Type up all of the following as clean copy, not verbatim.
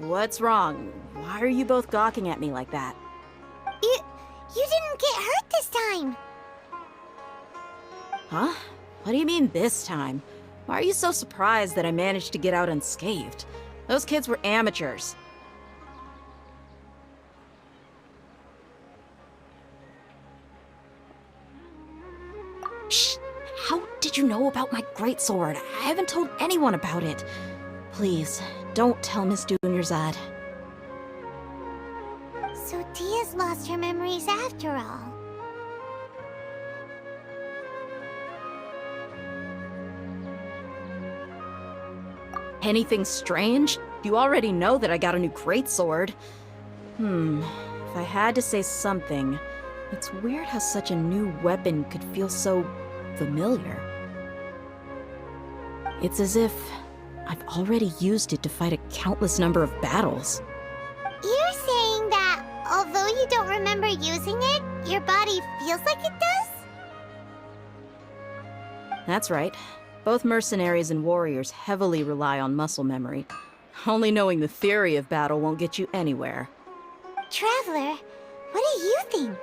What's wrong? Why are you both gawking at me like that? You didn't get hurt this time. Huh? What do you mean this time? Why are you so surprised that I managed to get out unscathed? Those kids were amateurs. Shh! How did you know about my greatsword? I haven't told anyone about it. Please, don't tell Miss Dunyarzad. So Dia's lost her memories after all. Anything strange? You already know that I got a new greatsword. If I had to say something, it's weird how such a new weapon could feel so familiar. It's as if I've already used it to fight a countless number of battles. You're saying that although you don't remember using it, your body feels like it does? That's right. Both mercenaries and warriors heavily rely on muscle memory. Only knowing the theory of battle won't get you anywhere. Traveler, what do you think?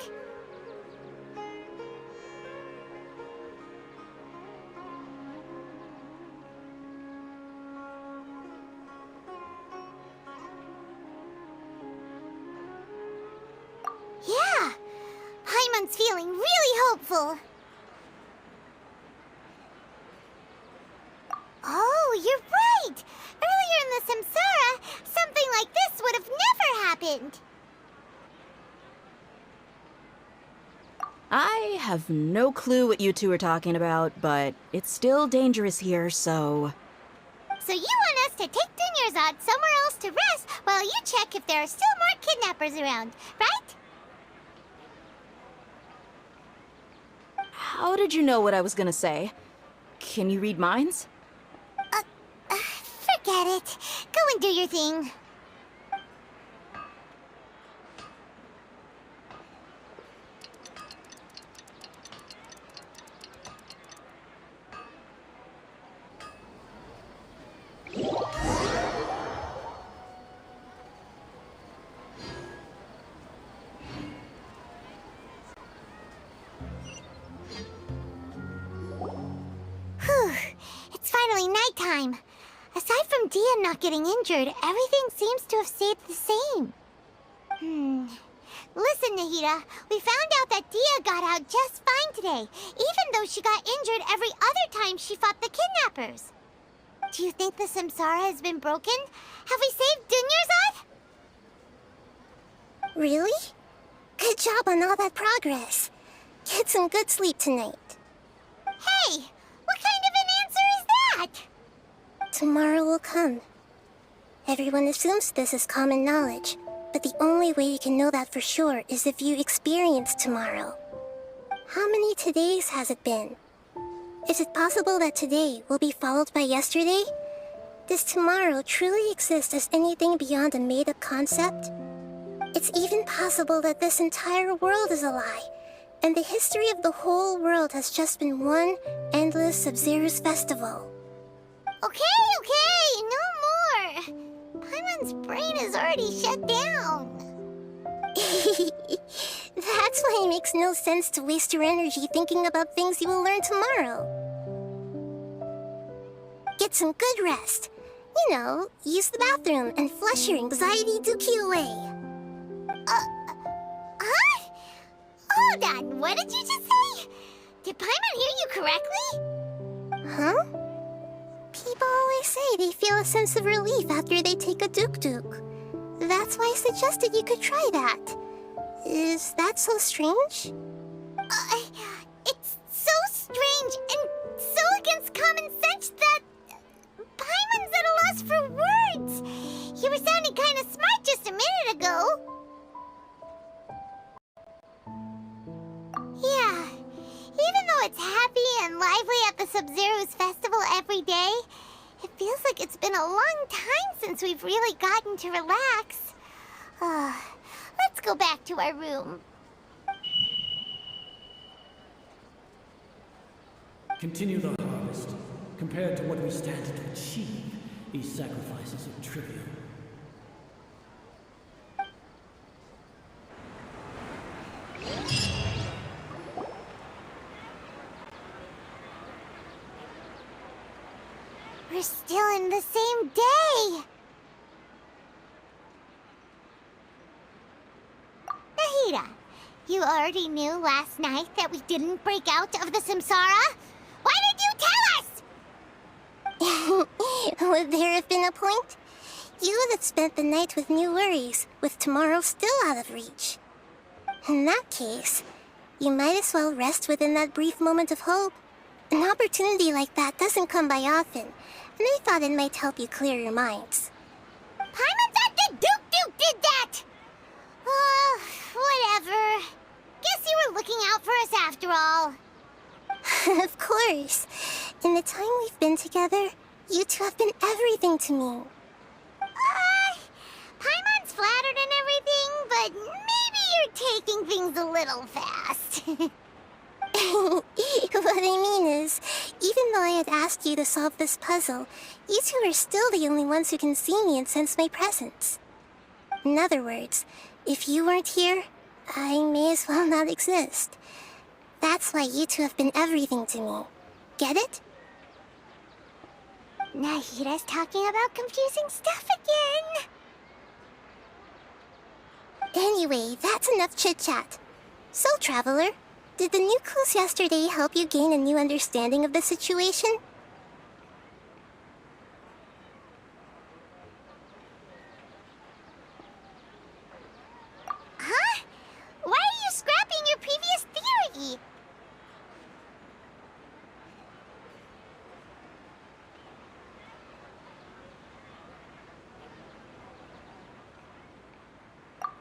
Yeah, Paimon's feeling really hopeful. Oh, you're right! Earlier in the Samsara, something like this would have never happened! I have no clue what you two are talking about, but it's still dangerous here, so... So you want us to take Dunyarzad somewhere else to rest while you check if there are still more kidnappers around, right? How did you know what I was gonna say? Can you read minds? Forget it. Go and do your thing. Whew. It's finally nighttime. Aside from Dia not getting injured, everything seems to have stayed the same. Listen, Nahida, we found out that Dia got out just fine today, even though she got injured every other time she fought the kidnappers. Do you think the Samsara has been broken? Have we saved Dunyarzad? Really? Good job on all that progress. Get some good sleep tonight. Hey, what kind of an answer is that? Tomorrow will come. Everyone assumes this is common knowledge, but the only way you can know that for sure is if you experience tomorrow. How many todays has it been? Is it possible that today will be followed by yesterday? Does tomorrow truly exist as anything beyond a made-up concept? It's even possible that this entire world is a lie, and the history of the whole world has just been one endless Sub-Zero's festival. Okay, no more. Paimon's brain is already shut down. That's why it makes no sense to waste your energy thinking about things you will learn tomorrow. Get some good rest. You know, use the bathroom and flush your anxiety dookie away. Huh? Hold on, what did you just say? Did Paimon hear you correctly? Huh? People always say they feel a sense of relief after they take a duk-duk. That's why I suggested you could try that. Is that so strange? It's so strange and so against common sense that Paimon's at a loss for words. You were sounding kind of smart just a minute ago. Yeah, even though it's happy and lively at the Sub-Zero's festival every day, it feels like it's been a long time since we've really gotten to relax. Let's go back to our room. Continue the harvest. Compared to what we stand to achieve, these sacrifices are trivial. We're still in the same day! Nahida, you already knew last night that we didn't break out of the samsara? Why did you tell us? Would there have been a point? You would have spent the night with new worries, with tomorrow still out of reach. In that case, you might as well rest within that brief moment of hope. An opportunity like that doesn't come by often, and I thought it might help you clear your minds. Paimon thought that Duke did that! Whatever. Guess you were looking out for us after all. Of course. In the time we've been together, you two have been everything to me. Paimon's flattered and everything, but maybe you're taking things a little fast. What I mean is, even though I had asked you to solve this puzzle, you two are still the only ones who can see me and sense my presence. In other words, if you weren't here, I may as well not exist. That's why you two have been everything to me. Get it? Nahida's talking about confusing stuff again. Anyway, that's enough chit-chat. So, Traveler, did the new clues yesterday help you gain a new understanding of the situation? Huh? Why are you scrapping your previous theory?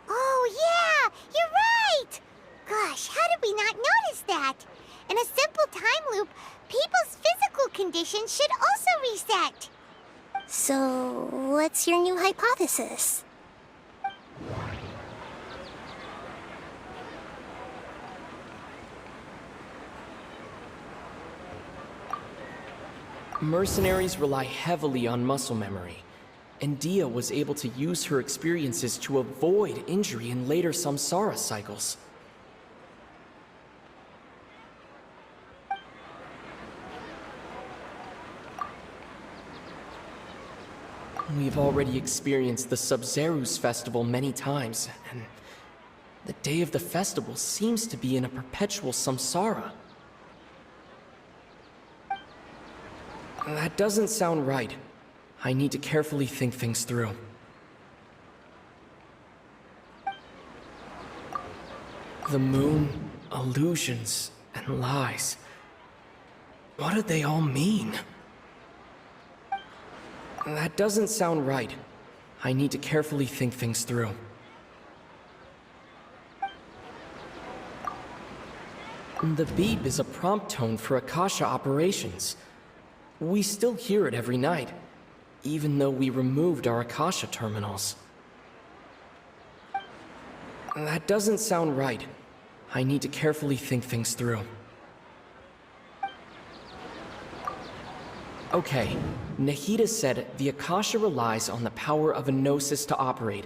Oh, yeah! You're right! Gosh, how did we not notice that? In a simple time loop, people's physical conditions should also reset. So, what's your new hypothesis? Mercenaries rely heavily on muscle memory, and Dia was able to use her experiences to avoid injury in later samsara cycles. We've already experienced the Sub-Zerus festival many times, and the day of the festival seems to be in a perpetual samsara. That doesn't sound right. I need to carefully think things through. The moon, illusions, and lies. What do they all mean? That doesn't sound right. I need to carefully think things through. The beep is a prompt tone for Akasha operations. We still hear it every night, even though we removed our Akasha terminals. That doesn't sound right. I need to carefully think things through. Okay, Nahida said the Akasha relies on the power of a gnosis to operate,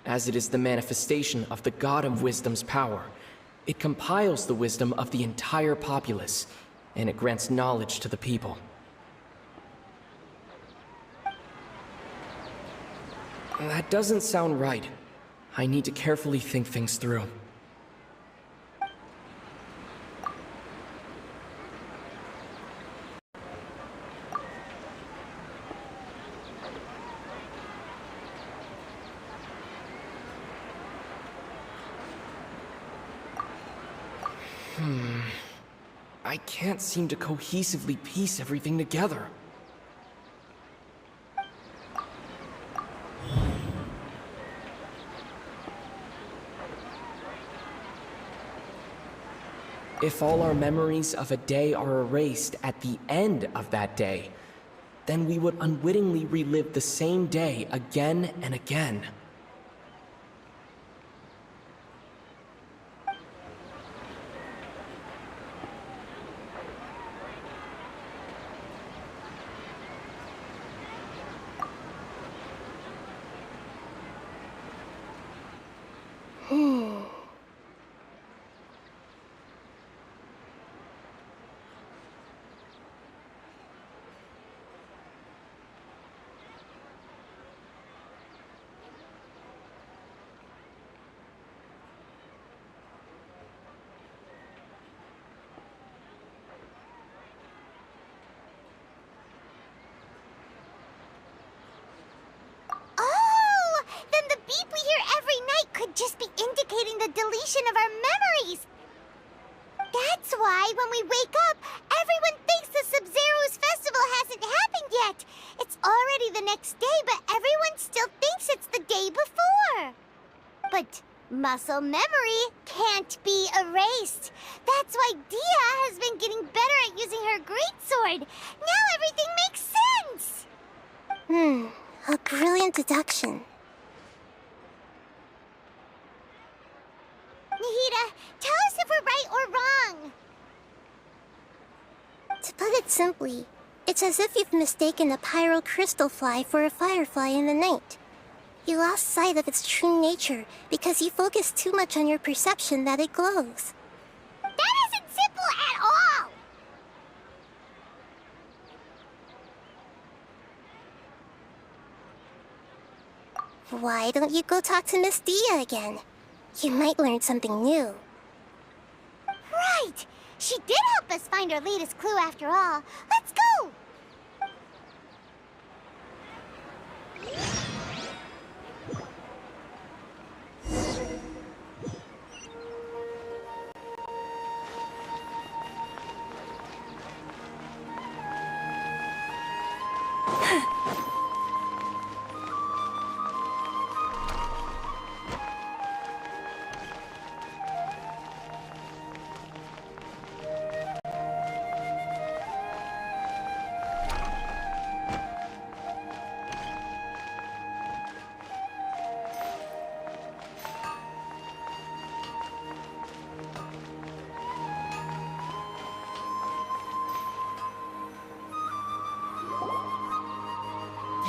as it is the manifestation of the God of Wisdom's power. It compiles the wisdom of the entire populace, and it grants knowledge to the people. That doesn't sound right. I need to carefully think things through. I can't seem to cohesively piece everything together. If all our memories of a day are erased at the end of that day, then we would unwittingly relive the same day again and again. manifestation of our memories. That's why when we wake up, everyone thinks the Sub-Zero's festival hasn't happened yet. It's already the next day, but everyone still thinks it's the day before. But muscle memory can't be erased. That's why Dia has been getting better at using her greatsword. Now everything makes sense. A brilliant deduction. Nahida, tell us if we're right or wrong. To put it simply, it's as if you've mistaken a pyro crystal fly for a firefly in the night. You lost sight of its true nature because you focused too much on your perception that it glows. That isn't simple at all. Why don't you go talk to Miss Dia again? You might learn something new. Right. She did help us find our latest clue after all. Let's go.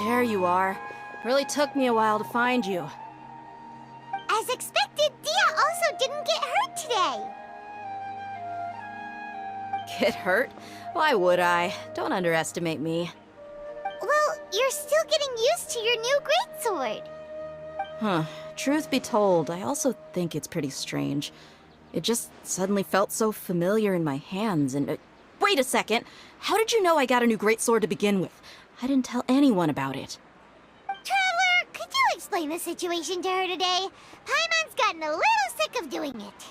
There you are. It really took me a while to find you. As expected, Dia also didn't get hurt today. Get hurt? Why would I? Don't underestimate me. Well, you're still getting used to your new greatsword. Huh. Truth be told, I also think it's pretty strange. It just suddenly felt so familiar in my hands and... wait a second! How did you know I got a new greatsword to begin with? I didn't tell anyone about it. Traveler, could you explain the situation to her today? Paimon's gotten a little sick of doing it.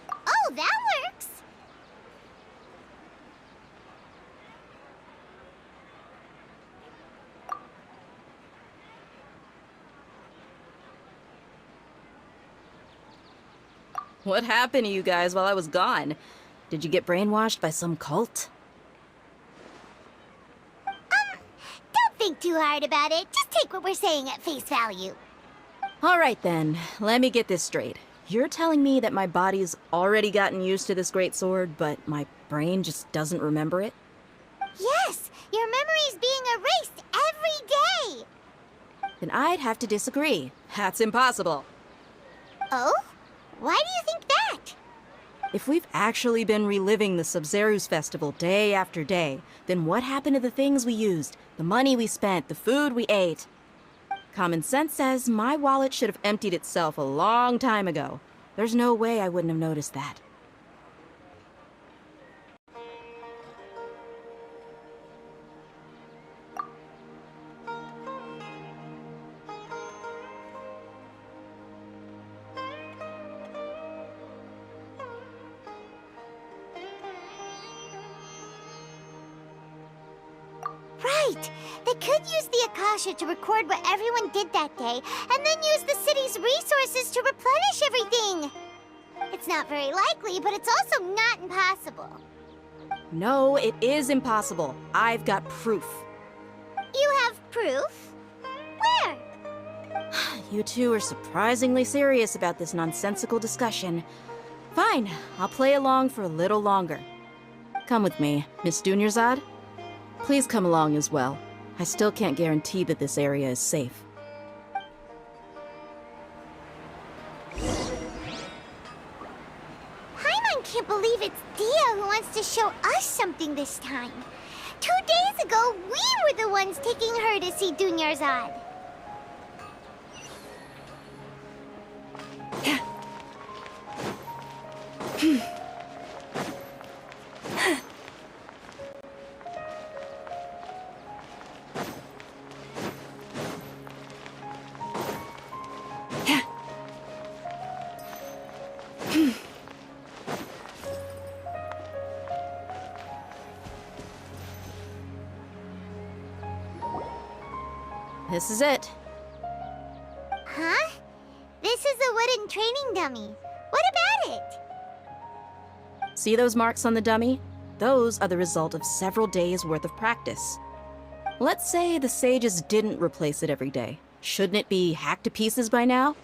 Oh, that works. What happened to you guys while I was gone? Did you get brainwashed by some cult? Don't think too hard about it. Just take what we're saying at face value. All right then, let me get this straight. You're telling me that my body's already gotten used to this greatsword, but my brain just doesn't remember it? Yes, your memory's being erased every day. Then I'd have to disagree. That's impossible. Oh? Why do you think that? If we've actually been reliving the Sub-Zero's festival day after day, then what happened to the things we used, the money we spent, the food we ate? Common sense says my wallet should have emptied itself a long time ago. There's no way I wouldn't have noticed that. Right! They could use the Akasha to record what everyone did that day, and then use the city's resources to replenish everything! It's not very likely, but it's also not impossible. No, it is impossible. I've got proof. You have proof? Where? You two are surprisingly serious about this nonsensical discussion. Fine, I'll play along for a little longer. Come with me, Miss Dunyarzad. Please come along as well. I still can't guarantee that this area is safe. Paimon can't believe it's Dia who wants to show us something this time. 2 days ago, we were the ones taking her to see Dunyarzad. This is it. Huh? This is a wooden training dummy. What about it? See those marks on the dummy? Those are the result of several days' worth of practice. Let's say the sages didn't replace it every day. Shouldn't it be hacked to pieces by now?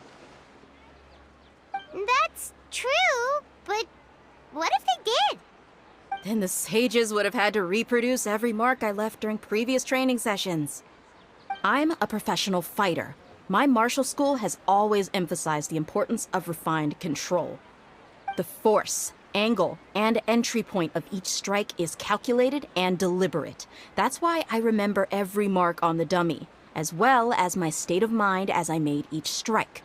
That's true, but what if they did? Then the sages would have had to reproduce every mark I left during previous training sessions. I'm a professional fighter. My martial school has always emphasized the importance of refined control. The force, angle, and entry point of each strike is calculated and deliberate. That's why I remember every mark on the dummy, as well as my state of mind as I made each strike.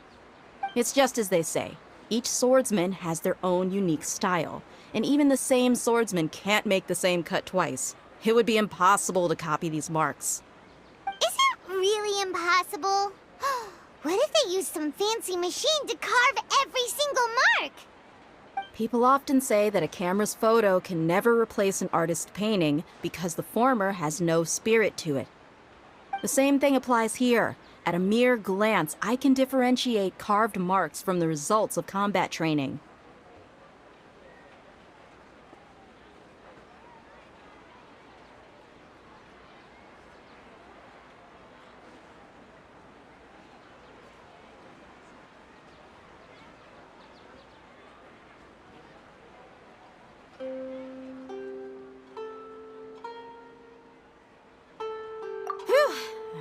It's just as they say, each swordsman has their own unique style, and even the same swordsman can't make the same cut twice. It would be impossible to copy these marks. Is it really impossible? What if they used some fancy machine to carve every single mark? People often say that a camera's photo can never replace an artist's painting because the former has no spirit to it. The same thing applies here. At a mere glance, I can differentiate carved marks from the results of combat training.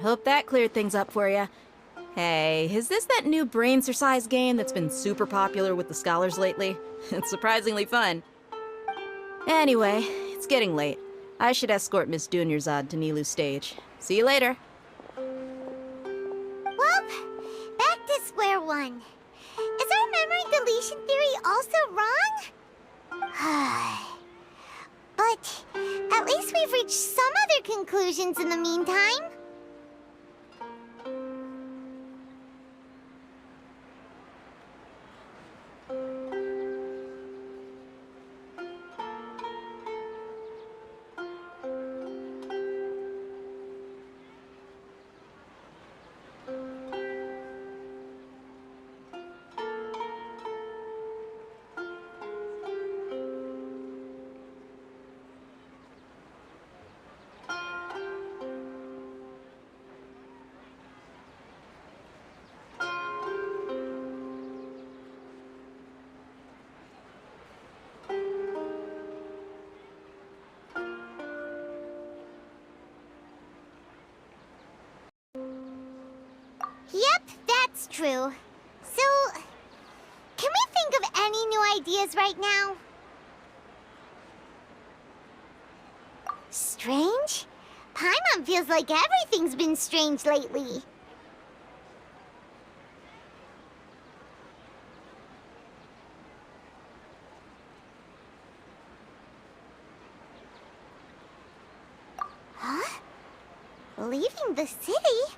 Hope that cleared things up for you. Hey, is this that new brain exercise game that's been super popular with the scholars lately? It's surprisingly fun. Anyway, it's getting late. I should escort Miss Dunyarzad to Nilu's stage. See you later. Well, back to square one. Is our memory deletion theory also wrong? But at least we've reached some other conclusions in the meantime. Yep, that's true. So, can we think of any new ideas right now? Strange? Paimon feels like everything's been strange lately. Huh? Leaving the city?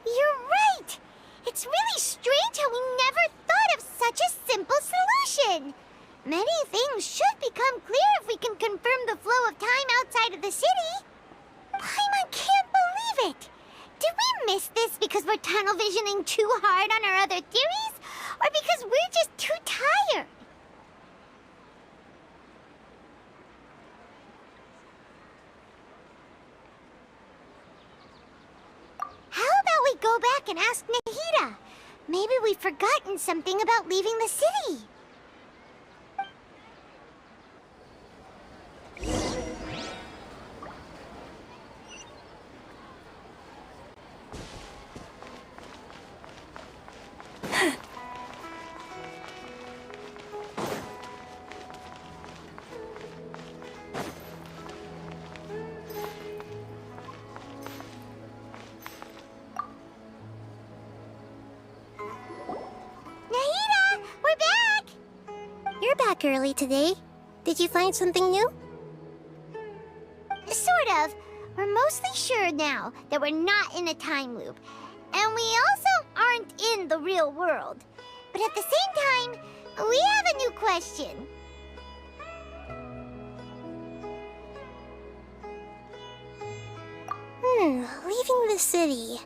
You're right! It's really strange how we never thought of such a simple solution! Many things should become clear if we can confirm the flow of time outside of the city. Paimon can't believe it! Did we miss this because we're tunnel visioning too hard on our other theories? Or because we're just too tired? How about we go back and ask Nahida? Maybe we've forgotten something about leaving the city. Nahida, we're back! You're back early today. Did you find something new? Sort of. We're mostly sure now that we're not in a time loop. And we also aren't in the real world. But at the same time, we have a new question. Leaving the city.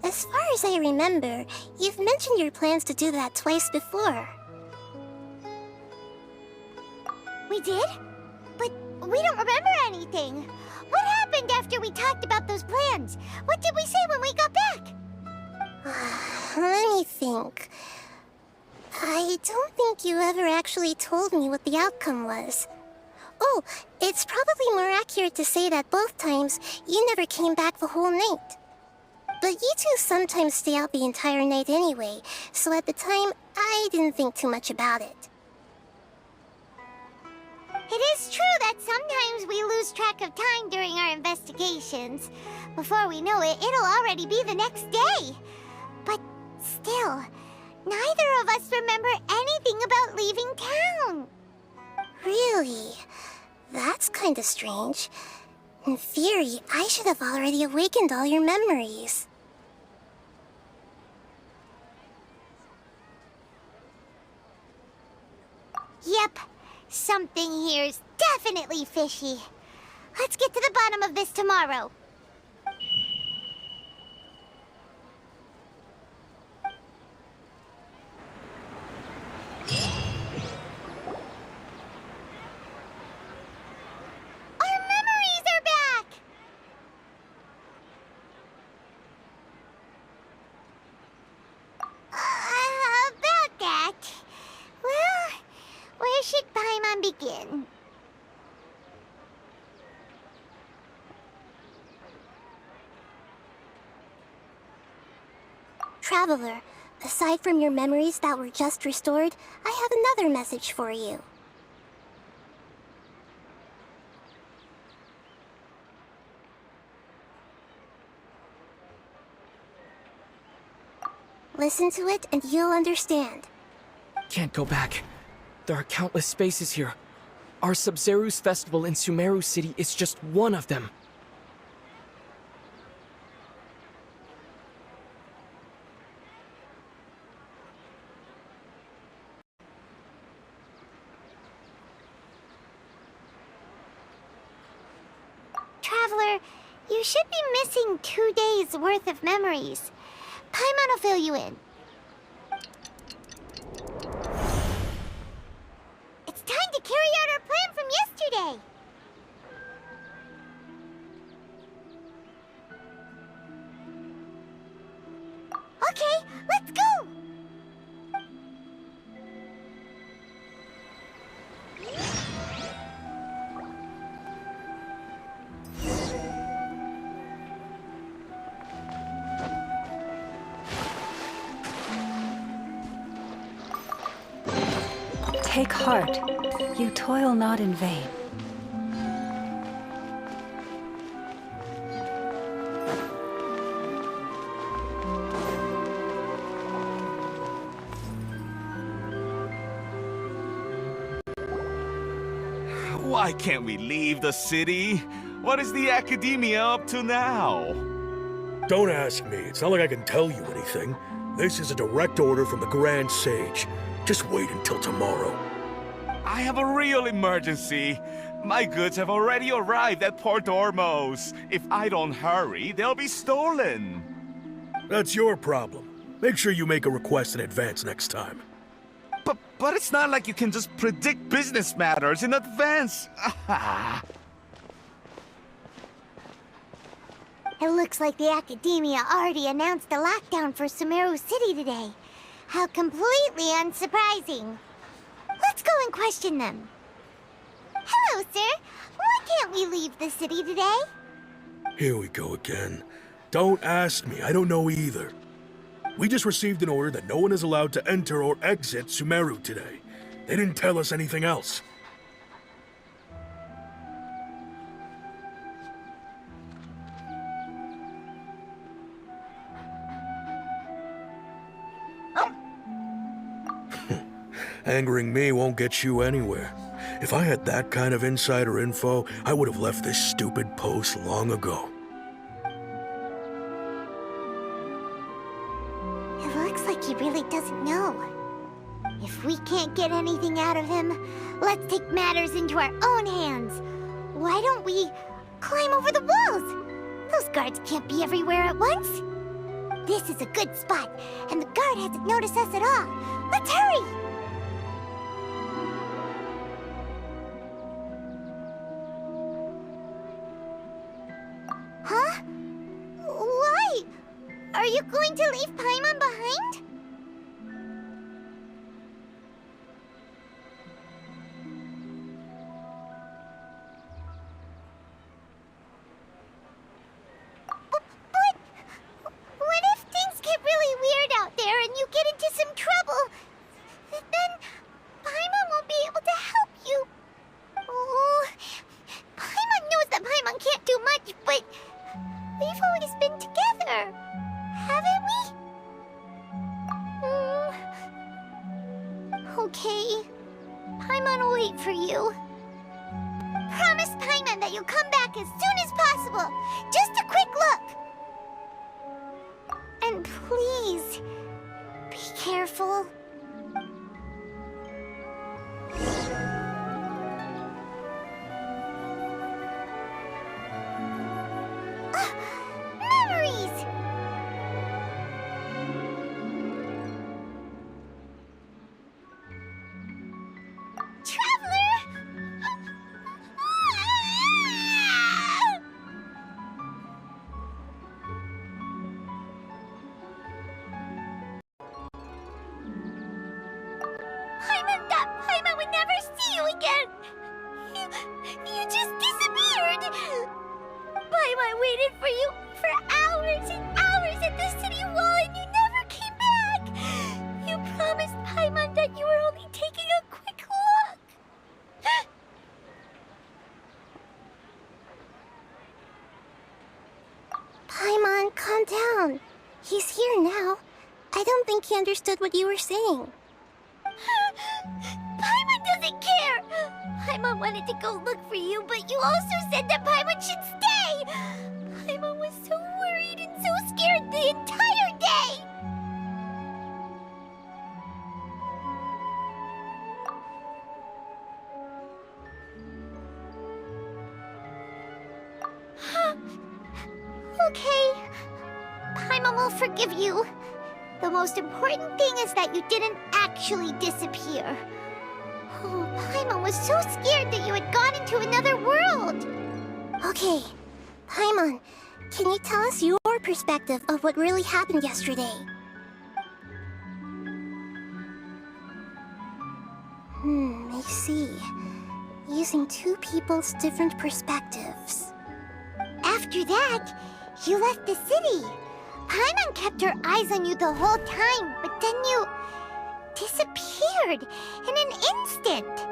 As far as I remember, you've mentioned your plans to do that twice before. We did? But we don't remember anything. What happened after we talked about those plans? What did we say when we got back? Let me think. I don't think you ever actually told me what the outcome was. Oh, it's probably more accurate to say that both times you never came back the whole night. But you two sometimes stay out the entire night anyway, so at the time, I didn't think too much about it. It is true that sometimes we lose track of time during our investigations. Before we know it, it'll already be the next day. But still, neither of us remember anything about leaving town. Really? That's kinda strange. In theory, I should have already awakened all your memories. Yep, something here's definitely fishy. Let's get to the bottom of this tomorrow. Our memories are back! About that. Well, where should Paimon begin? Traveler, aside from your memories that were just restored, I have another message for you. Listen to it and you'll understand. Can't go back. There are countless spaces here. Our Sub-Zeru's festival in Sumeru City is just one of them. Traveler, you should be missing 2 days' worth of memories. Paimon will fill you in. It's time to carry out our plan from yesterday. Okay, let's go! Take heart. You toil not in vain. Why can't we leave the city? What is the Academia up to now? Don't ask me. It's not like I can tell you anything. This is a direct order from the Grand Sage. Just wait until tomorrow. I have a real emergency. My goods have already arrived at Port Ormos. If I don't hurry, they'll be stolen. That's your problem. Make sure you make a request in advance next time. But it's not like you can just predict business matters in advance. It looks like the Academia already announced a lockdown for Sumeru City today. How completely unsurprising. Let's go and question them. Hello, sir. Why can't we leave the city today? Here we go again. Don't ask me. I don't know either. We just received an order that no one is allowed to enter or exit Sumeru today. They didn't tell us anything else. Angering me won't get you anywhere. If I had that kind of insider info, I would have left this stupid post long ago. It looks like he really doesn't know. If we can't get anything out of him, let's take matters into our own hands. Why don't we climb over the walls? Those guards can't be everywhere at once. This is a good spot, and the guard hasn't noticed us at all. Let's hurry! Huh? Why? Are you going to leave Paimon behind? But what if things get really weird out there and you get into some trouble? Then Paimon won't be able to help you. Oh, Paimon knows that Paimon can't do much, but we've always been together, haven't we? Okay. Paimon will wait for you. Promise Paimon that you'll come back as soon as possible. Just a quick look. And please, be careful. Memories! Traveler! Paimon thought Paimon would never see you again! You just disappeared! Paimon waited for you for hours and hours at the city wall and you never came back! You promised Paimon that you were only taking a quick look! Paimon, calm down. He's here now. I don't think he understood what you were saying. Paimon doesn't care! Paimon wanted to go look for you, but you also said that Paimon should stay! Paimon was so worried and so scared the entire day! Okay. Paimon will forgive you. The most important thing is that you didn't actually disappear. Oh, Paimon was so scared that you had gone into another world. Okay, Paimon, can you tell us your perspective of what really happened yesterday? I see. Using two people's different perspectives. After that, you left the city. Paimon kept her eyes on you the whole time, but then you disappeared in an instant.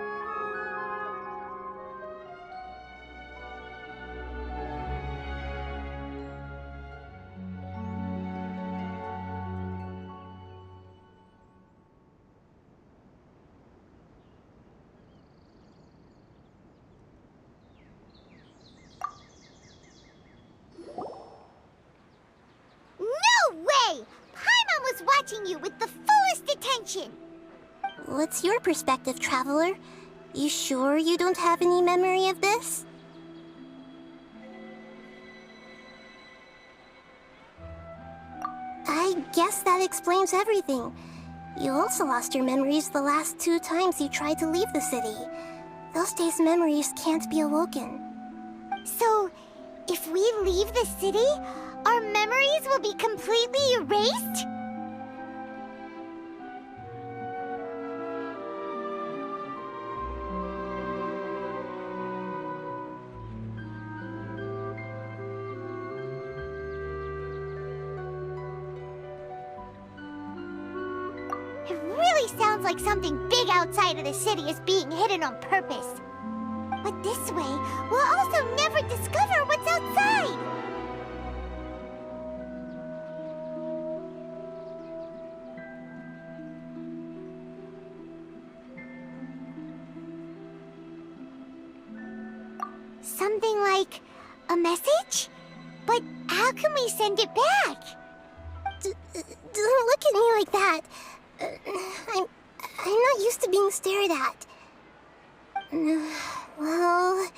No way! Paimon was watching you with the fullest attention. What's your perspective, Traveler? You sure you don't have any memory of this? I guess that explains everything. You also lost your memories the last 2 times you tried to leave the city. Those days' memories can't be awoken. So, if we leave the city, our memories will be completely erased? It really sounds like something big outside of the city is being hidden on purpose. But this way, we'll also never discover what's outside. Something like a message? But how can we send it back? Don't look at me like that. I'm not used to being stared at. Well,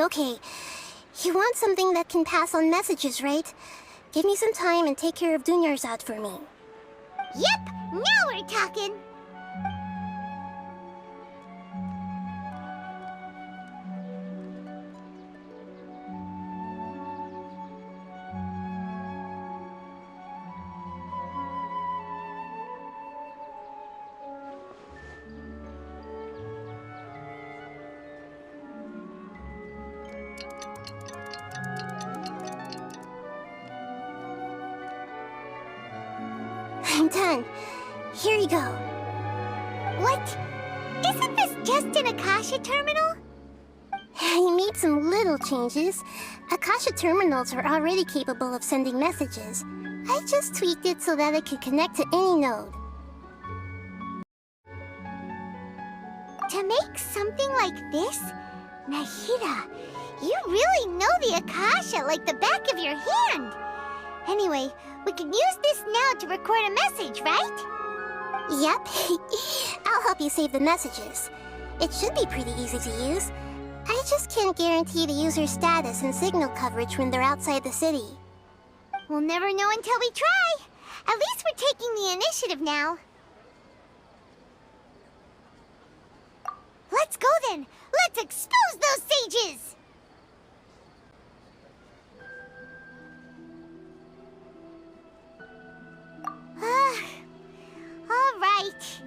okay. You want something that can pass on messages, right? Give me some time and take care of Dunyar's out for me. Yep, now we're talking. I'm done. Here you go. What? Isn't this just an Akasha terminal? You made some little changes. Akasha terminals are already capable of sending messages. I just tweaked it so that it could connect to any node. To make something like this? Nahida, you really know the Akasha like the back of your hand. Anyway, we can use this now to record a message, right? Yep. I'll help you save the messages. It should be pretty easy to use. I just can't guarantee the user's status and signal coverage when they're outside the city. We'll never know until we try. At least we're taking the initiative now. Let's go then. Let's expose those sages! Alright.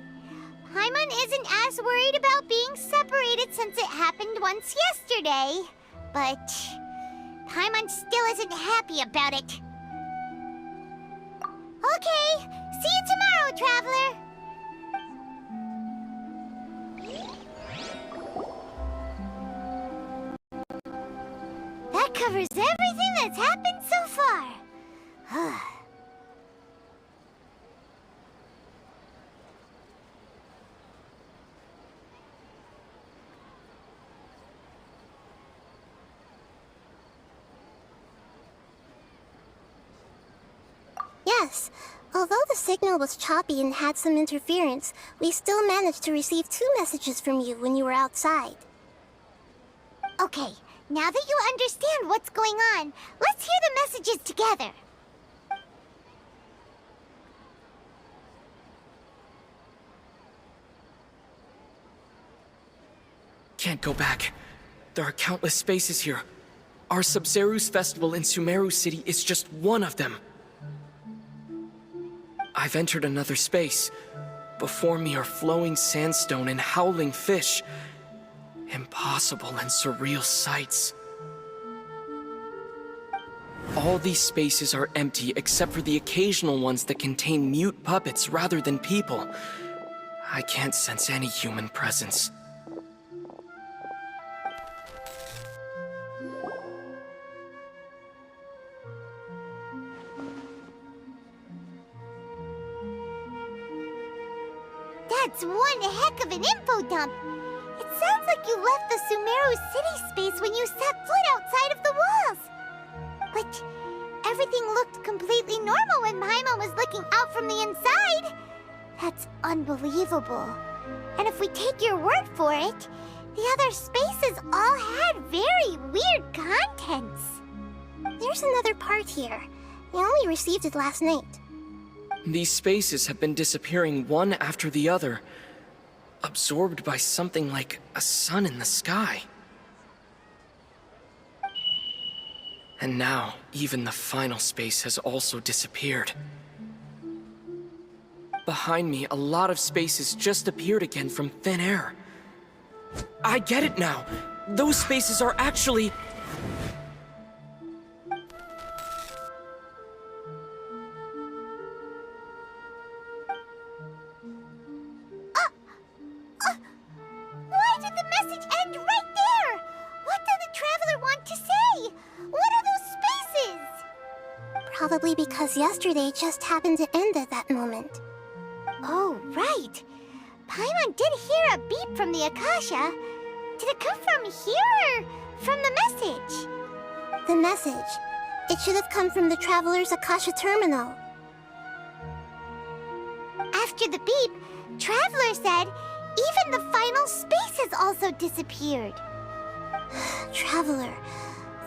Paimon isn't as worried about being separated since it happened once yesterday. But Paimon still isn't happy about it. Okay, see you tomorrow, Traveler! That covers everything that's happened so far. Yes. Although the signal was choppy and had some interference, we still managed to receive 2 messages from you when you were outside. Okay, now that you understand what's going on, let's hear the messages together. Can't go back. There are countless spaces here. Our Sub-Zeru's festival in Sumeru City is just one of them. I've entered another space. Before me are flowing sandstone and howling fish. Impossible and surreal sights. All these spaces are empty except for the occasional ones that contain mute puppets rather than people. I can't sense any human presence. That's one heck of an info dump. It sounds like you left the Sumeru city space when you set foot outside of the walls. But everything looked completely normal when Paimon was looking out from the inside. That's unbelievable. And if we take your word for it, the other spaces all had very weird contents. There's another part here. I only received it last night. These spaces have been disappearing one after the other, absorbed by something like a sun in the sky. And now, even the final space has also disappeared. Behind me, a lot of spaces just appeared again from thin air. I get it now! Those spaces are actually... Why did the message end right there? What did the Traveler want to say? What are those spaces? Probably because yesterday just happened to end at that moment. Oh, right. Paimon did hear a beep from the Akasha. Did it come from here or from the message? The message. It should have come from the Traveler's Akasha terminal. After the beep, Traveler said even the final space has also disappeared. Traveler,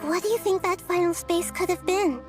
What do you think that final space could have been?